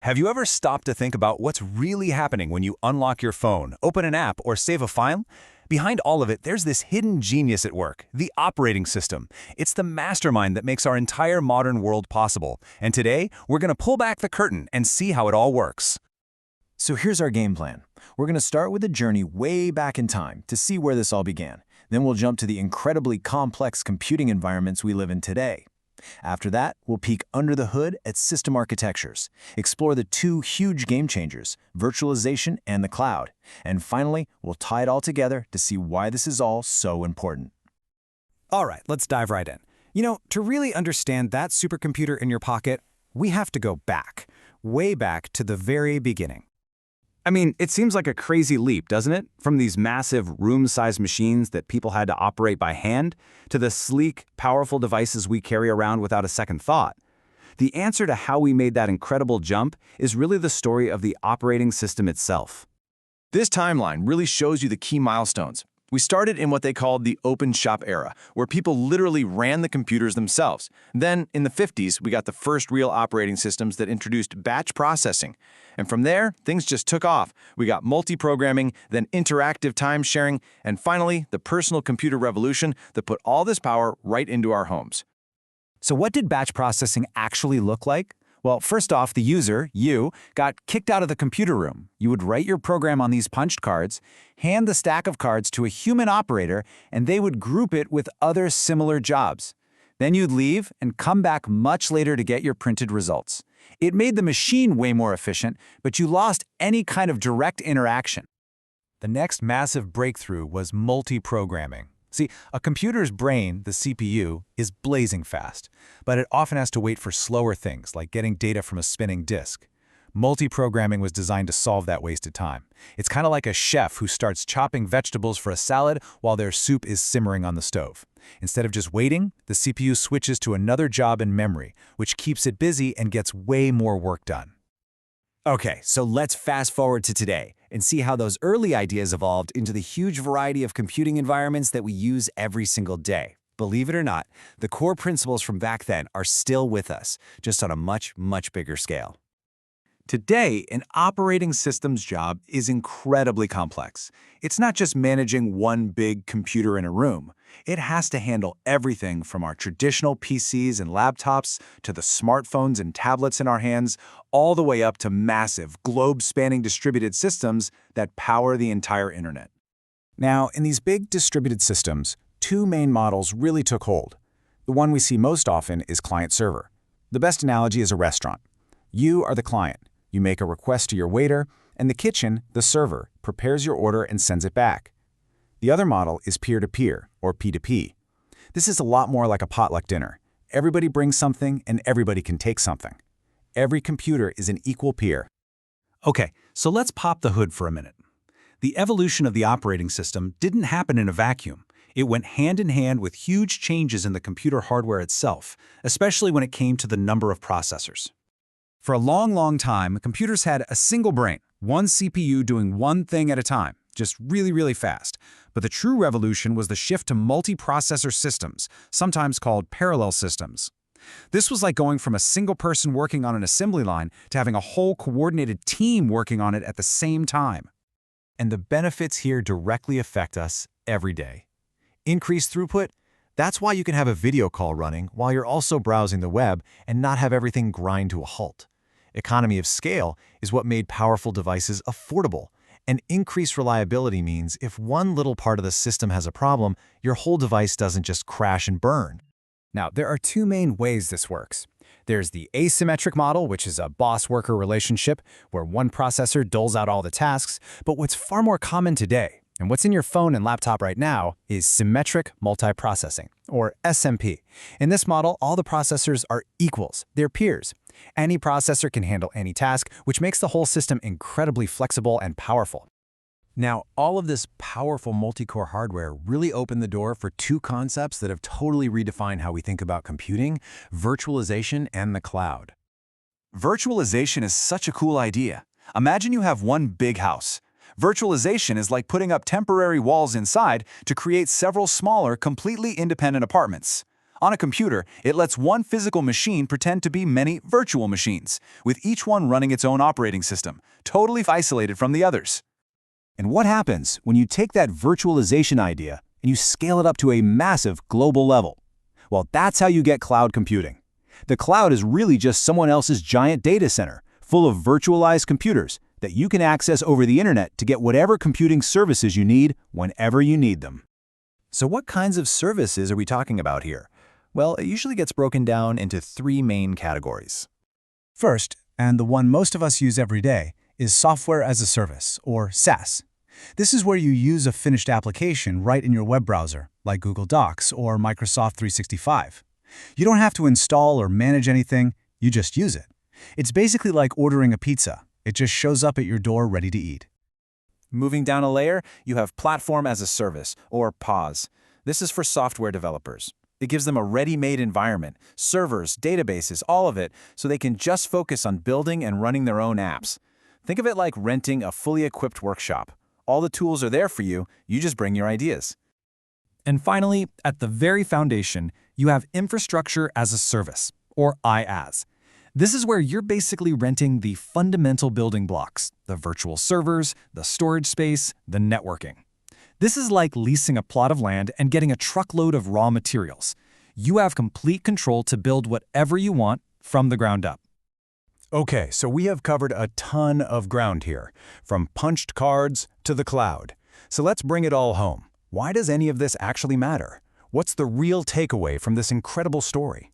Have you ever stopped to think about what's really happening when you unlock your phone, open an app, or save a file? Behind all of it, there's this hidden genius at work, the operating system. It's the mastermind that makes our entire modern world possible. And today, we're going to pull back the curtain and see how it all works. So here's our game plan. We're going to start with a journey way back in time to see where this all began. Then we'll jump to the incredibly complex computing environments we live in today. After that, we'll peek under the hood at system architectures, explore the two huge game changers, virtualization and the cloud. And finally, we'll tie it all together to see why this is all so important. All right, let's dive right in. To really understand that supercomputer in your pocket, we have to go back, way back to the very beginning. I mean, it seems like a crazy leap, doesn't it? From these massive room-sized machines that people had to operate by hand to the sleek, powerful devices we carry around without a second thought. The answer to how we made that incredible jump is really the story of the operating system itself. This timeline really shows you the key milestones. We started in what they called the open shop era, where people literally ran the computers themselves. Then, in the 50s, we got the first real operating systems that introduced batch processing. And from there, things just took off. We got multiprogramming, then interactive time-sharing, and finally, the personal computer revolution that put all this power right into our homes. So what did batch processing actually look like? Well, first off, the user, you, got kicked out of the computer room. You would write your program on these punched cards, hand the stack of cards to a human operator, and they would group it with other similar jobs. Then you'd leave and come back much later to get your printed results. It made the machine way more efficient, but you lost any kind of direct interaction. The next massive breakthrough was multiprogramming. See, a computer's brain, the CPU, is blazing fast, but it often has to wait for slower things like getting data from a spinning disk. Multiprogramming was designed to solve that wasted time. It's kind of like a chef who starts chopping vegetables for a salad while their soup is simmering on the stove. Instead of just waiting, the CPU switches to another job in memory, which keeps it busy and gets way more work done. Okay, so let's fast forward to today and see how those early ideas evolved into the huge variety of computing environments that we use every single day. Believe it or not, the core principles from back then are still with us, just on a much, much bigger scale. Today, an operating system's job is incredibly complex. It's not just managing one big computer in a room. It has to handle everything from our traditional PCs and laptops to the smartphones and tablets in our hands, all the way up to massive, globe-spanning distributed systems that power the entire internet. Now, in these big distributed systems, two main models really took hold. The one we see most often is client-server. The best analogy is a restaurant. You are the client. You make a request to your waiter, and the kitchen, the server, prepares your order and sends it back. The other model is peer-to-peer, or P2P. This is a lot more like a potluck dinner. Everybody brings something, and everybody can take something. Every computer is an equal peer. Okay, so let's pop the hood for a minute. The evolution of the operating system didn't happen in a vacuum. It went hand in hand with huge changes in the computer hardware itself, especially when it came to the number of processors. For a long, long time, computers had a single brain, one CPU doing one thing at a time, just really, really fast. But the true revolution was the shift to multiprocessor systems, sometimes called parallel systems. This was like going from a single person working on an assembly line to having a whole coordinated team working on it at the same time. And the benefits here directly affect us every day. Increased throughput? That's why you can have a video call running while you're also browsing the web and not have everything grind to a halt. Economy of scale is what made powerful devices affordable. And increased reliability means if one little part of the system has a problem, your whole device doesn't just crash and burn. Now, there are two main ways this works. There's the asymmetric model, which is a boss-worker relationship where one processor doles out all the tasks, but what's far more common today, and what's in your phone and laptop right now, is symmetric multiprocessing, or SMP. In this model, all the processors are equals, they're peers. Any processor can handle any task, which makes the whole system incredibly flexible and powerful. Now, all of this powerful multi-core hardware really opened the door for two concepts that have totally redefined how we think about computing: virtualization and the cloud. Virtualization is such a cool idea. Imagine you have one big house. Virtualization is like putting up temporary walls inside to create several smaller, completely independent apartments. On a computer, it lets one physical machine pretend to be many virtual machines, with each one running its own operating system, totally isolated from the others. And what happens when you take that virtualization idea and you scale it up to a massive global level? Well, that's how you get cloud computing. The cloud is really just someone else's giant data center, full of virtualized computers that you can access over the internet to get whatever computing services you need whenever you need them. So what kinds of services are we talking about here? Well, it usually gets broken down into three main categories. First, and the one most of us use every day, is software as a service, or SaaS. This is where you use a finished application right in your web browser, like Google Docs or Microsoft 365. You don't have to install or manage anything, you just use it. It's basically like ordering a pizza. It just shows up at your door ready to eat. Moving down a layer, you have Platform as a Service, or PaaS. This is for software developers. It gives them a ready-made environment, servers, databases, all of it, so they can just focus on building and running their own apps. Think of it like renting a fully equipped workshop. All the tools are there for you, you just bring your ideas. And finally, at the very foundation, you have Infrastructure as a Service, or IaaS. This is where you're basically renting the fundamental building blocks, the virtual servers, the storage space, the networking. This is like leasing a plot of land and getting a truckload of raw materials. You have complete control to build whatever you want from the ground up. Okay, so we have covered a ton of ground here, from punched cards to the cloud. So let's bring it all home. Why does any of this actually matter? What's the real takeaway from this incredible story?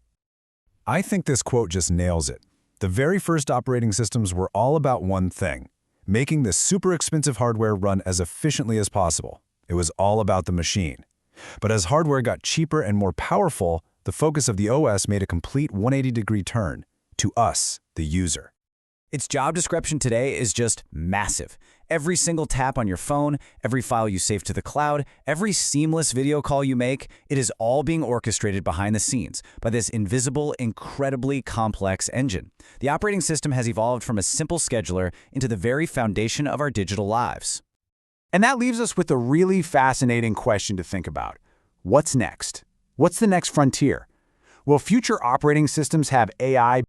I think this quote just nails it. The very first operating systems were all about one thing: making this super expensive hardware run as efficiently as possible. It was all about the machine. But as hardware got cheaper and more powerful, the focus of the OS made a complete 180-degree turn to us, the user. Its job description today is just massive. Every single tap on your phone, every file you save to the cloud, every seamless video call you make, it is all being orchestrated behind the scenes by this invisible, incredibly complex engine. The operating system has evolved from a simple scheduler into the very foundation of our digital lives. And that leaves us with a really fascinating question to think about. What's next? What's the next frontier? Will future operating systems have AI